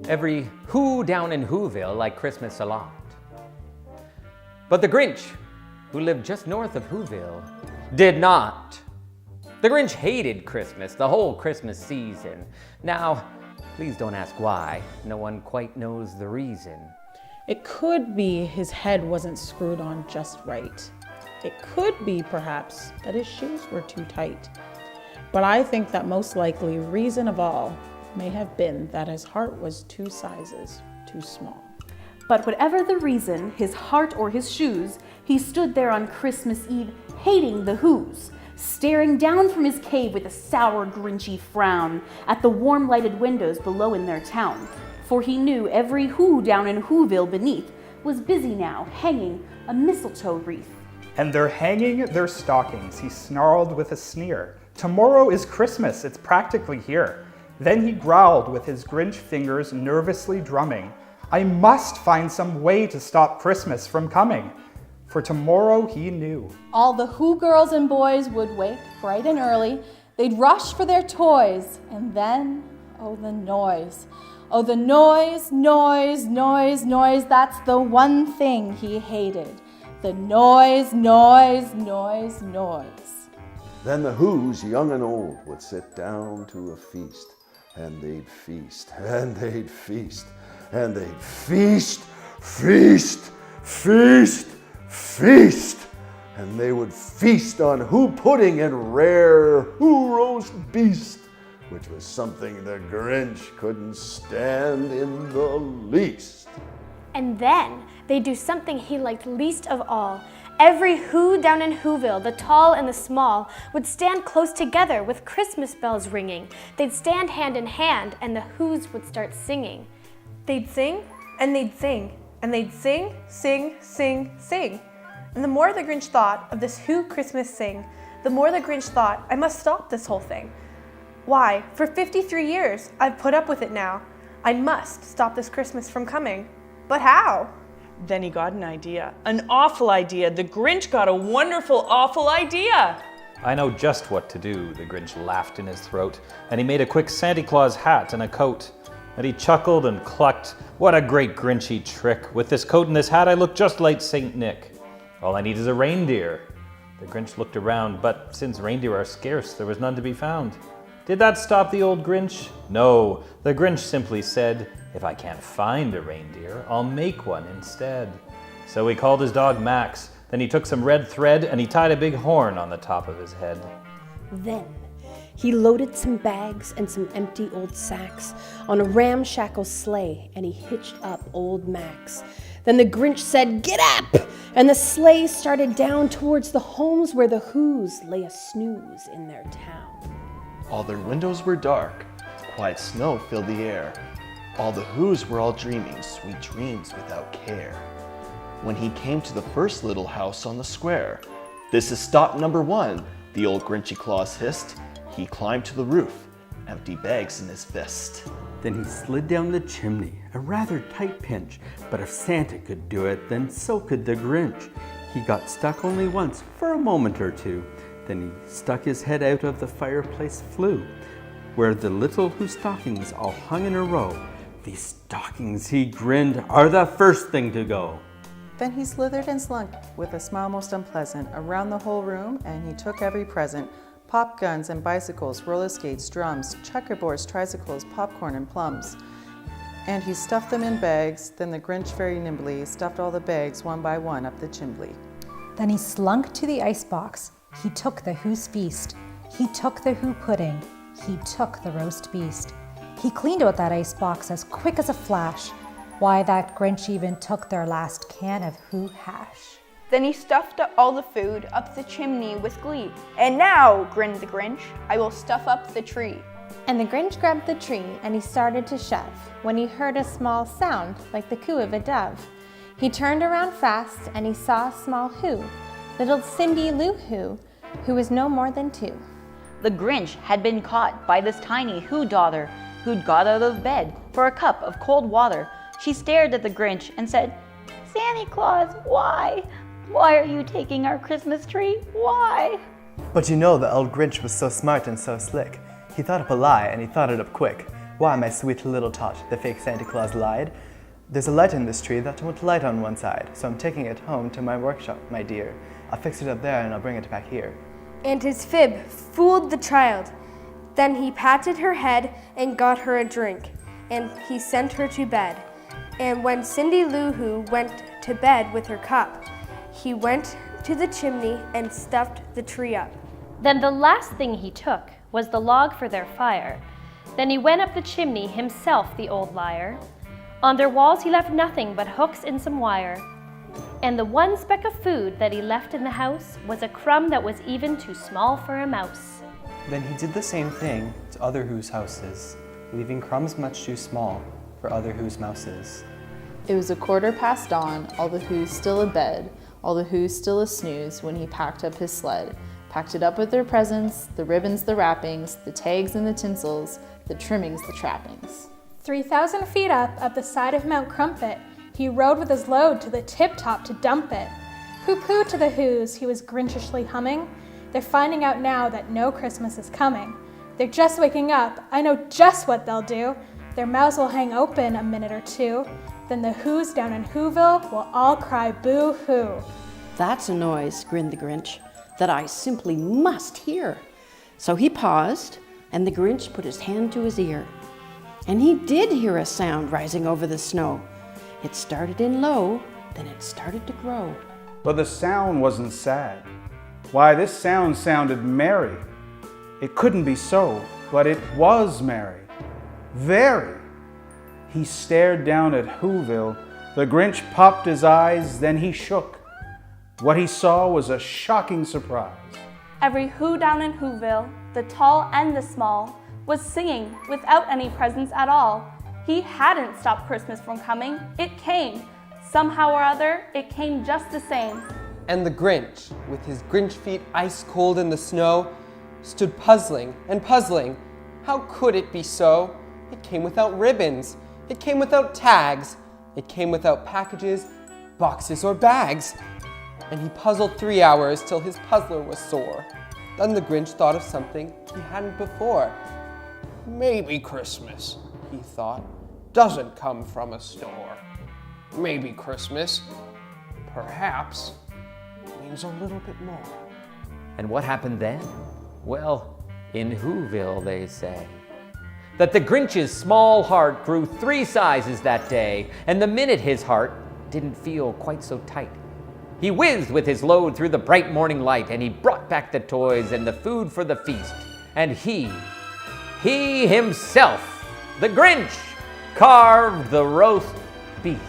every who down in Whoville liked Christmas a lot. But the Grinch, who lived just north of Whoville, did not. The Grinch hated Christmas, the whole Christmas season. Now, please don't ask why. No one quite knows the reason. It could be his head wasn't screwed on just right. It could be, perhaps, that his shoes were too tight. But I think that most likely reason of all may have been that his heart was 2 sizes too small. But whatever the reason, his heart or his shoes, he stood there on Christmas Eve hating the Whos, staring down from his cave with a sour, grinchy frown at the warm lighted windows below in their town. For he knew every Who down in Whoville beneath was busy now hanging a mistletoe wreath. And they're hanging their stockings, he snarled with a sneer. Tomorrow is Christmas, it's practically here. Then he growled with his Grinch fingers nervously drumming. I must find some way to stop Christmas from coming. For tomorrow he knew. All the Who girls and boys would wake bright and early. They'd rush for their toys. And then, oh, the noise. Oh, the noise, noise, noise, noise. That's the one thing he hated. The noise, noise, noise, noise. Then the Whos, young and old, would sit down to a feast. And they'd feast, and they'd feast, and they'd feast, feast, feast, feast. And they would feast on Who pudding and rare Who roast beast, which was something the Grinch couldn't stand in the least. And then they'd do something he liked least of all. Every Who down in Whoville, the tall and the small, would stand close together with Christmas bells ringing. They'd stand hand in hand and the Whos would start singing. They'd sing and they'd sing and they'd sing, sing, sing, sing. And the more the Grinch thought of this Who Christmas sing, the more the Grinch thought, I must stop this whole thing. Why, for 53 years, I've put up with it now. I must stop this Christmas from coming. But how? Then he got an idea, an awful idea. The Grinch got a wonderful, awful idea. I know just what to do, the Grinch laughed in his throat, and he made a quick Santa Claus hat and a coat. And he chuckled and clucked, what a great Grinchy trick. With this coat and this hat, I look just like Saint Nick. All I need is a reindeer. The Grinch looked around, but since reindeer are scarce, there was none to be found. Did that stop the old Grinch? No, the Grinch simply said, if I can't find a reindeer, I'll make one instead. So he called his dog Max, then he took some red thread and he tied a big horn on the top of his head. Then he loaded some bags and some empty old sacks on a ramshackle sleigh and he hitched up old Max. Then the Grinch said, get up! And the sleigh started down towards the homes where the Whos lay a snooze in their town. All their windows were dark, quiet snow filled the air. All the Whos were all dreaming sweet dreams without care. When he came to the first little house on the square, this is stop number 1, the old Grinchy Claus hissed. He climbed to the roof, empty bags in his fist. Then he slid down the chimney, a rather tight pinch, but if Santa could do it, then so could the Grinch. He got stuck only once, for a moment or two. Then he stuck his head out of the fireplace flue, where the little Who stockings all hung in a row. These stockings, he grinned, are the first thing to go. Then he slithered and slunk, with a smile most unpleasant, around the whole room, and he took every present. Pop guns and bicycles, roller skates, drums, checkerboards, tricycles, popcorn and plums. And he stuffed them in bags, then the Grinch very nimbly stuffed all the bags one by one up the chimbley. Then he slunk to the icebox. He took the Who's feast. He took the Who pudding. He took the roast beast. He cleaned out that icebox as quick as a flash. Why, that Grinch even took their last can of Who hash. Then he stuffed all the food up the chimney with glee. And now, grinned the Grinch, I will stuff up the tree. And the Grinch grabbed the tree and he started to shove when he heard a small sound like the coo of a dove. He turned around fast and he saw a small Who, little Cindy Lou who was no more than 2. The Grinch had been caught by this tiny Who daughter who'd got out of bed for a cup of cold water. She stared at the Grinch and said, Santa Claus, why? Why are you taking our Christmas tree? Why? But you know the old Grinch was so smart and so slick. He thought up a lie and he thought it up quick. Why, my sweet little tot, the fake Santa Claus lied. There's a light in this tree that won't light on one side, so I'm taking it home to my workshop, my dear. I'll fix it up there and I'll bring it back here. And his fib fooled the child. Then he patted her head and got her a drink, and he sent her to bed. And when Cindy Lou Who went to bed with her cup, he went to the chimney and stuffed the tree up. Then the last thing he took was the log for their fire. Then he went up the chimney himself, the old liar. On their walls he left nothing but hooks and some wire. And the one speck of food that he left in the house was a crumb that was even too small for a mouse. Then he did the same thing to other Who's houses, leaving crumbs much too small for other Who's mouses. It was 1/4 dawn, all the Who's still abed, all the Who's still a snooze when he packed up his sled. Packed it up with their presents, the ribbons, the wrappings, the tags and the tinsels, the trimmings, the trappings. 3,000 feet up the side of Mount Crumpet, he rode with his load to the tip-top to dump it. Pooh-pooh to the Who's, he was grinchishly humming. They're finding out now that no Christmas is coming. They're just waking up, I know just what they'll do. Their mouths will hang open a minute or two. Then the Who's down in Whoville will all cry boo-hoo. That's a noise, grinned the Grinch, that I simply must hear. So he paused, and the Grinch put his hand to his ear. And he did hear a sound rising over the snow. It started in low, then it started to grow. But the sound wasn't sad. Why, this sound sounded merry. It couldn't be so, but it was merry. Very. He stared down at Whoville. The Grinch popped his eyes, then he shook. What he saw was a shocking surprise. Every Who down in Whoville, the tall and the small, was singing without any presents at all. He hadn't stopped Christmas from coming. It came. Somehow or other, it came just the same. And the Grinch, with his Grinch feet ice cold in the snow, stood puzzling and puzzling. How could it be so? It came without ribbons. It came without tags. It came without packages, boxes, or bags. And he puzzled 3 hours till his puzzler was sore. Then the Grinch thought of something he hadn't before. Maybe Christmas, he thought, doesn't come from a store. Maybe Christmas, perhaps, means a little bit more. And what happened then? Well, in Whoville, they say that the Grinch's small heart grew 3 sizes that day, and the minute his heart didn't feel quite so tight, he whizzed with his load through the bright morning light, and he brought back the toys and the food for the feast. And he himself, the Grinch, carved the roast beast.